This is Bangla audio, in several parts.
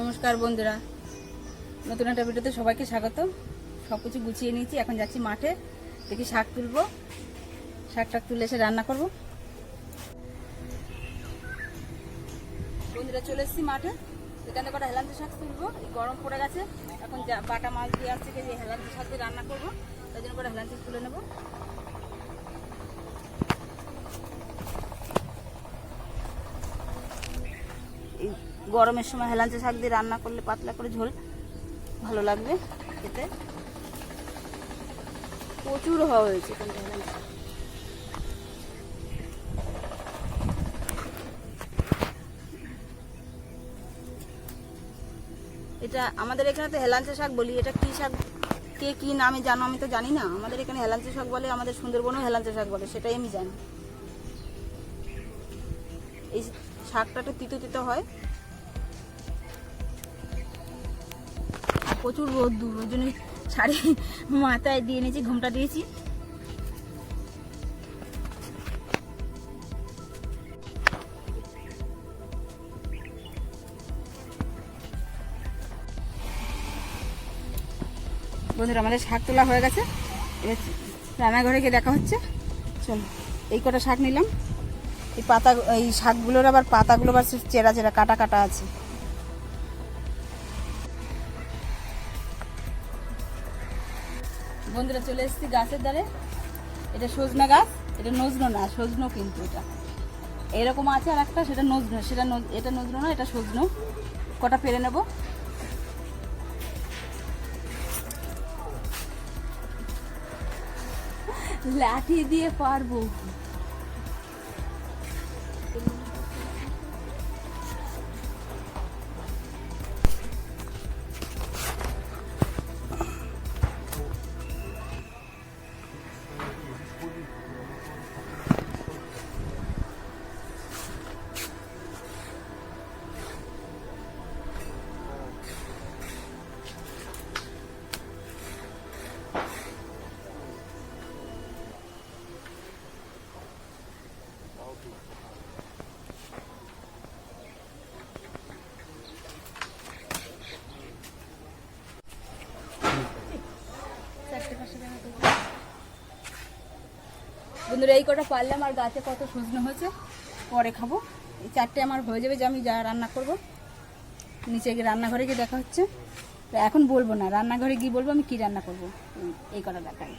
নমস্কার বন্ধুরা, নতুন একটা ভিডিওতে সবাইকে স্বাগত। সব কিছু গুছিয়ে নিয়েছি, এখন যাচ্ছি মাঠে, দেখি শাক তুলবো। শাকটা তুলে এসে রান্না করব। বন্ধুরা চলে এসেছি মাঠে, এখানে কটা হেলাঞ্চি শাক তুলবো। এই গরম পড়ে গেছে, এখন বাটা মাছ দিয়ে আসছে যে হেলাঞ্চি শাক দিয়ে রান্না করবো, তাই জন্য করে হেলাঞ্চি তুলে নেবো। এই গরমের সময় হেলাঞ্চি শাক দিয়ে রান্না করলে পাতলা করে ঝোল ভালো লাগবে খেতে। প্রচুর হওয়া হয়েছে এটা আমাদের এখানে তো হেলাঞ্চি শাক বলি। এটা কি শাক, কে কি নামে জানো আমি তো জানি না। আমাদের এখানে হেলাঞ্চি শাক বলে, আমাদের সুন্দরবনেও হেলাঞ্চি শাক বলে, সেটাই আমি জানি। এই শাকটা একটু তিতো তিতো হয়, প্রচুর রোদ্দুর, ওই জন্য শাড়ি মাথায় দিয়ে নিয়েছি, ঘুমটা দিয়েছি। বন্ধুরা আমাদের শাক তোলা হয়ে গেছে, এবার রান্নাঘরে গিয়ে দেখা হচ্ছে। চলো, এই কটা শাক নিলাম। এই পাতা, এই শাকগুলোর আবার পাতাগুলো আবার চেরা চেরা কাটা কাটা আছে। বন্ধুরা চলে এসেছি গাছের ধারে। এটা সজনা গাছ, এটা নজনো না, সজনো কিন্তু এটা এরকম আছে। আর একটা সেটা নজনো, এটা নজনো না, এটা সজনো। কটা পেরে নেব। লাঠি দিয়ে পারবো। বন্ধুরা এই কটা পারলাম, আর গাছে কত সজনে হয়েছে, পরে খাবো। এই চারটে আমার হয়ে যাবে, যে আমি যা রান্না করব। নিচে গিয়ে রান্নাঘরে গিয়ে দেখা হচ্ছে। এখন বলবো না, রান্নাঘরে গিয়ে বলবো আমি কি রান্না করব। এই কটা দেখাই।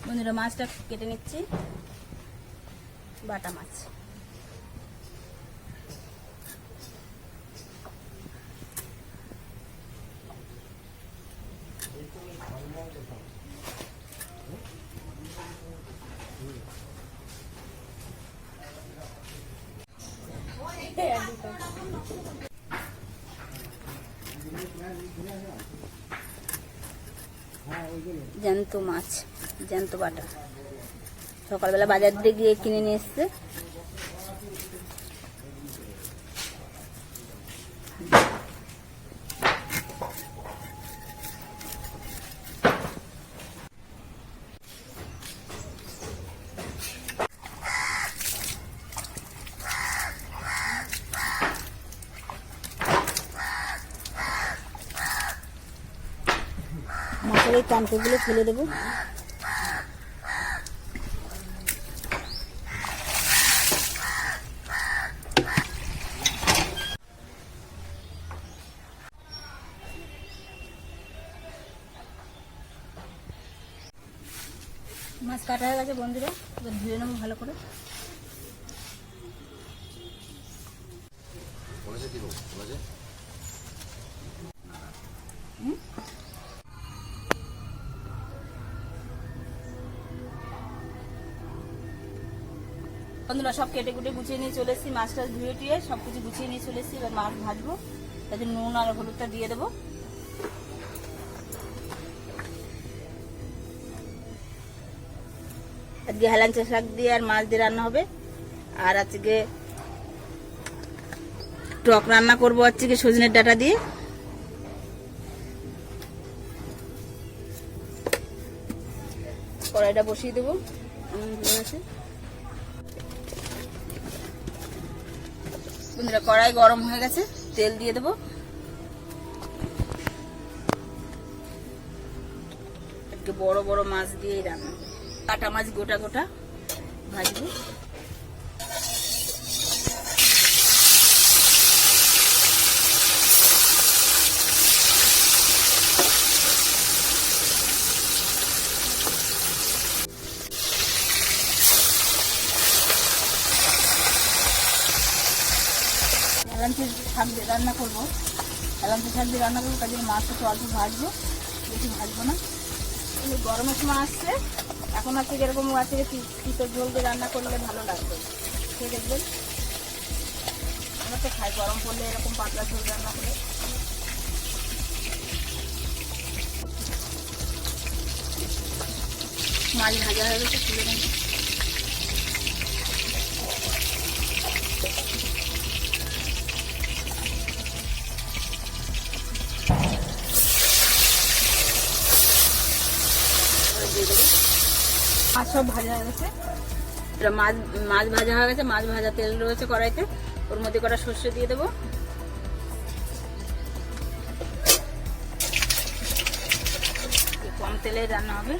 বন্ধুরা মাছটা কেটে নিচ্ছি, বাটা মাছ। জ্যান্ত মাছ, জ্যান্ত বাটা, সকালবেলা বাজার দিয়ে গিয়ে কিনে নিয়ে এসছে। মাছের এই কানকুগুলো ফেলে দেবো। মাছ কাটা হয়ে গেছে বন্ধুরা, এবার ধুয়ে নেবো ভালো করে। বন্ধুরা সব কেটে কুটে গুছিয়ে নিয়ে চলে এসেছি, মাছটা ধুয়ে টুয়ে সব কিছু গুছিয়ে নিয়ে চলে এসেছি। এবার মাছ ভাজবো, তাতে নুন আর হলুদটা দিয়ে দেবো। আজকে হেলাঞ্চি শাক দিয়ে আর মাছ দিয়ে রান্না হবে। আর আজকে টক রান্না করবো, আজকে সজনের ডাঁটা দিয়ে। কড়াইটা বসিয়ে দেবো। বন্ধুরা কড়াই গরম হয়ে গেছে, তেল দিয়ে দেবো। একটু বড় বড় মাছ দিয়েই রান্না, কাটা মাছ গোটা গোটা ভাজবো। এলাঞ্চি শাক দিয়ে রান্না করবো, এলাঞ্চি শাক দিয়ে রান্না করবো, তার জন্য মাছটা একটু অল্প ভাজবো, বেশি ভাজবো না। গরমের সময় আসছে, এখন আছে যেরকম আছে তিতর ঝোল দিয়ে রান্না করলে ভালো লাগবে, খেয়ে দেখবেন। আমরা তো খাই গরম পড়লে এরকম পাতলা ঝোল রান্না করে। মাছ ভাজা হয়ে গেছে, তুলে নেব। মাছ সব ভাজা হয়ে গেছে, এটা মাছ ভাজা হয়ে গেছে। মাছ ভাজা তেল রয়েছে কড়াইতে, ওর মধ্যে কটা সর্ষে দিয়ে দেবো। কম তেলে রান্না হবে।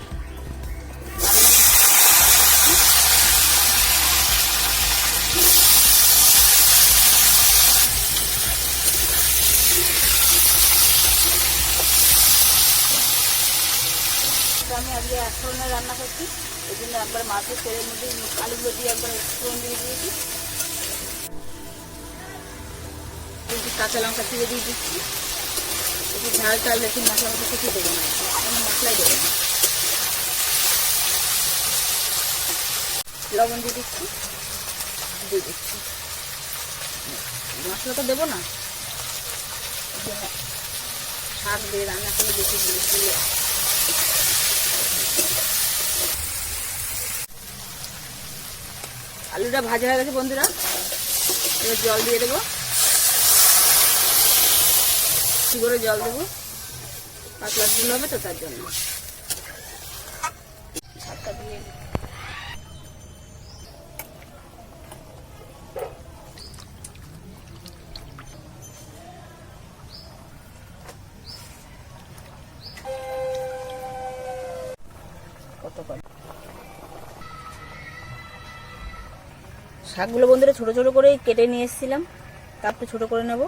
আমি আজকে এক ধরনের রান্না করছি, এই জন্য একবার মাছের তেলের মধ্যে আলুগুলো দিয়ে একবার ফোড়ন দিয়ে দিয়েছি। কাঁচা লঙ্কা চিড়ে দিয়ে দিচ্ছি। একটু ঝাল চাল বেশি মশলা মতো কিছু দেবো না, কোনো মশলাই দেবো না। লবণ দিয়ে দিচ্ছি, মশলা তো দেবো না, শাক দিয়ে রান্না করে বেশি জিনিস দিয়ে। আলুটা ভাজা হয়ে গেছে বন্ধুরা, এবার জল দিয়ে দেবো। কি করে জল দেবো, পাতলা ঝোল হবে তো তার জন্য। শাকটা দিয়ে শাকগুলো বন্ধুরা ছোট ছোট করে কেটে নিয়ে এসেছিলাম, তারপরে ছোট করে নেব।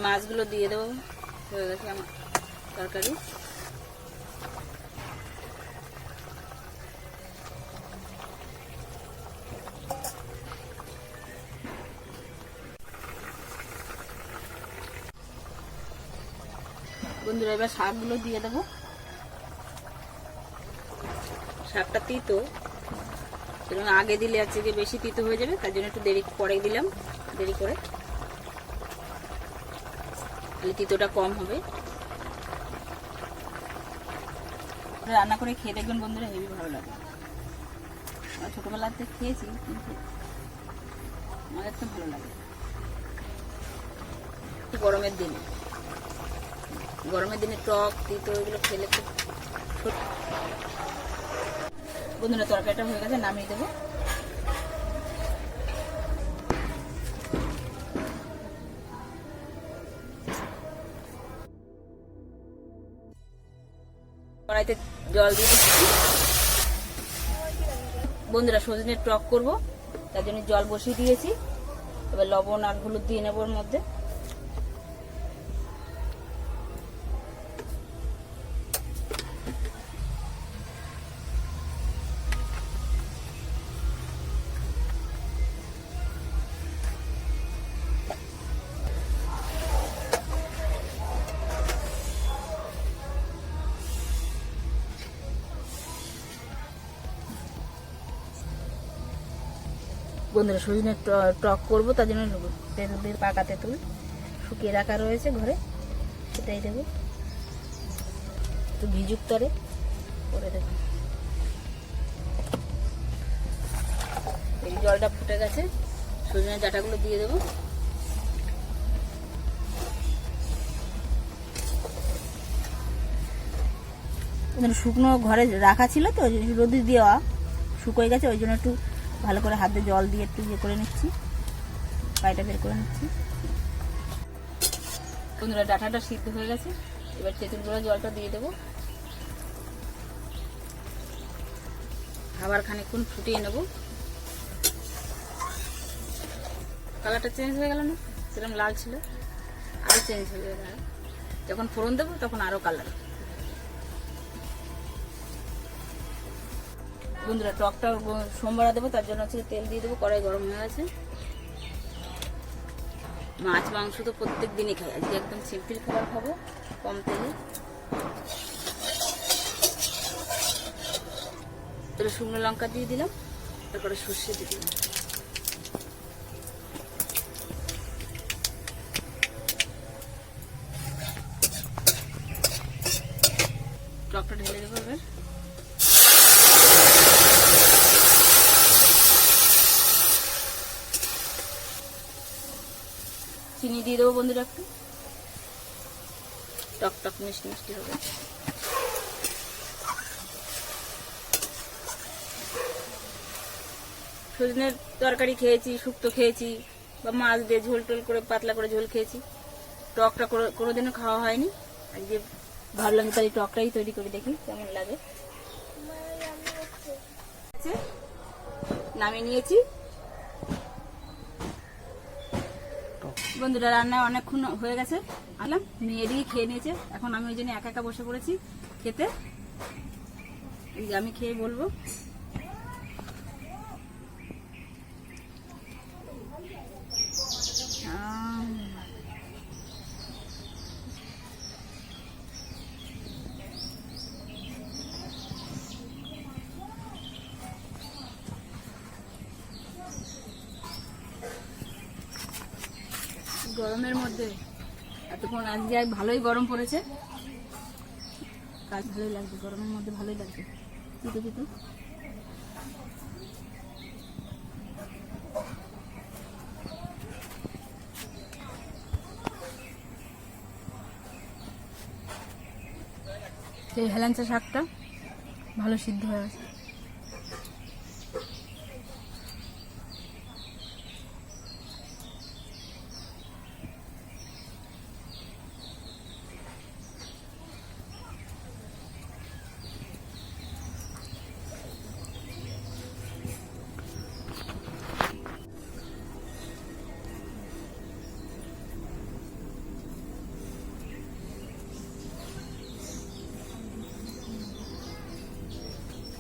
মাছগুলো দিয়ে দেবো, হয়ে গেছে আমার তরকারি। বন্ধুরা এবার শাকগুলো দিয়ে দেবো। শাকটা তিতো, এবং আগে দিলে আছে যে বেশি তিতো হয়ে যাবে, তার জন্য একটু দেরি পরে দিলাম, দেরি করে তাহলে তিতোটা কম হবে। রান্না করে খেয়ে দেখবেন বন্ধুরা, হেবি ভালো লাগে। আমরা ছোটবেলাতে খেয়েছি, কিন্তু আমাদের তো ভালো লাগে। গরমের দিনে টক তিতো এগুলো খেলে খুব। বন্ধুরা তরকারিটা হয়ে গেছে, নামিয়ে দেবো। কড়াইতে জল দিয়ে দিচ্ছি বন্ধুরা, সজনের টক করব, তার জন্য জল বসিয়ে দিয়েছি। এবার লবণ আর হলুদ দিয়ে নেবো ওর মধ্যে। বন্ধুরা সজনের টক করবো, তার জন্য তেঁতুলের পাকা তেঁতুল শুকিয়ে রাখা রয়েছে ঘরে, সেটাই দেবো। একটু ভিজুক তরে করে দেবো। এই জলটা ফুটে গেছে, সজনের ডাঁটাগুলো দিয়ে দেবো। শুকনো ঘরে রাখা ছিল তো, রোদে দেওয়া শুকোয় গেছে, ওই জন্য একটু ভালো করে হাতে জল দিয়ে একটু ইয়ে করে নিচ্ছি, পায়টা বের করে নিচ্ছি। বন্ধুরা ডাঁটাটা সিদ্ধ হয়ে গেছে, এবার তেঁতুল গুঁড়া জলটা দিয়ে দেবো, আবার খানিকক্ষণ ফুটিয়ে নেব। কালারটা চেঞ্জ হয়ে গেল না, সেরকম লাল ছিল, আরও চেঞ্জ হয়ে যাবে। যখন ফোড়ন দেবো তখন আরও কালার। বন্ধুরা টকটা সোমবারে দেবো, তার জন্য হচ্ছে তেল দিয়ে দেবো, কড়াই গরম হয়ে গেছে। মাছ মাংস তো প্রত্যেক দিনই খাই, আজকে একদম সিম্পল খাবার খাবো, কম তেলে। তাহলে শুকনো লঙ্কা দিয়ে দিলাম, তারপরে সর্ষে দিয়ে দিলাম। টকটা ঢেলে দেবো এবার। চিনি দিয়ে দেবো বন্ধুরা, একটু টক টক মিষ্টি মিষ্টি হবে। সজনের তরকারি খেয়েছি, শুক্তো খেয়েছি, বা মাছ দিয়ে ঝোল টোল করে পাতলা করে ঝোল খেয়েছি, টকটা কোনোদিনও খাওয়া হয়নি। আজকে ভাবলাম তাই টকটাই তৈরি করে দেখি কেমন লাগে। নামিয়ে নিয়েছি বন্ধুরা, রান্না অনেকক্ষণ হয়ে গেছে, আনলাম মেয়ে দিয়ে খেয়ে নিয়েছে। এখন আমি ওই জন্য একা একা বসে পড়েছি খেতে। এই যে আমি খেয়ে বলবো। গরমের মধ্যে এতক্ষণ আজকে ভালোই গরম পড়েছে, কাজ ভালোই লাগছে, গরমের মধ্যে ভালোই লাগছে। পিতো পিতো সেই হেলাঞ্চা শাকটা ভালো সিদ্ধ হয়ে গেছে।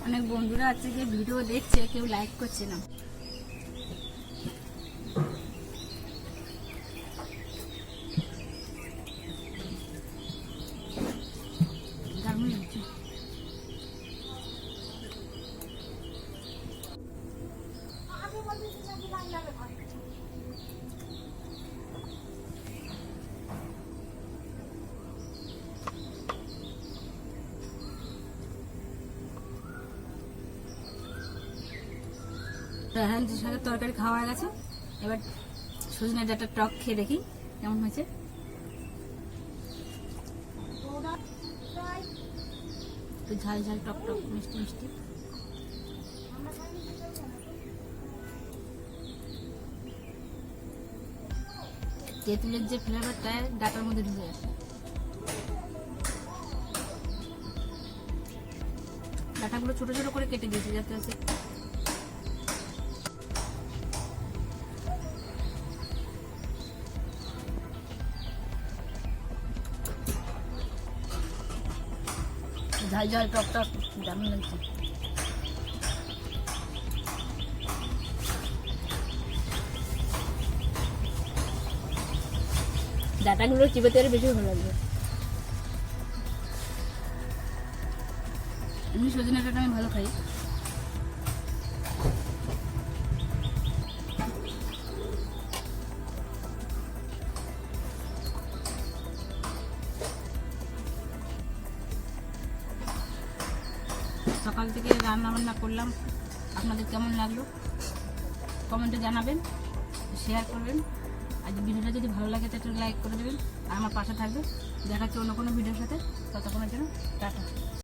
অনেক বন্ধুরা আছে যে ভিডিও দেখছে, কেউ লাইক করছে না। হেলাঞ্চা শাকের তরকারি খাওয়া হয়ে গেছে, এবার সজনে ডাঁটার টক খেয়ে দেখি কেমন হয়েছে। একটু ঝাল ঝাল টক টক মিষ্টি মিষ্টি। তেঁতুলের যে ফ্লেভারটা ডাঁটার মধ্যে ঢুকে গেছে। ডাঁটাগুলো ছোট ছোট করে কেটে দিয়েছি যাতে আছে ঝাল ঝাল টক টক, দারুণ লাগছে। ডাঁটাগুলো চিবোতে আরো বেশি ভালো লাগবে। এমনি সজনে ডাঁটা আমি ভালো খাই। সকাল থেকে রান্না বান্না করলাম, আপনাদের কেমন লাগলো কমেন্টে জানাবেন, শেয়ার করবেন। আর ভিডিওটা যদি ভালো লাগে তো একটু লাইক করে দেবেন, আর আমার পাশে থাকবে। দেখা হচ্ছে অন্য কোনো ভিডিওর সাথে, ততক্ষণের জন্য টাটা।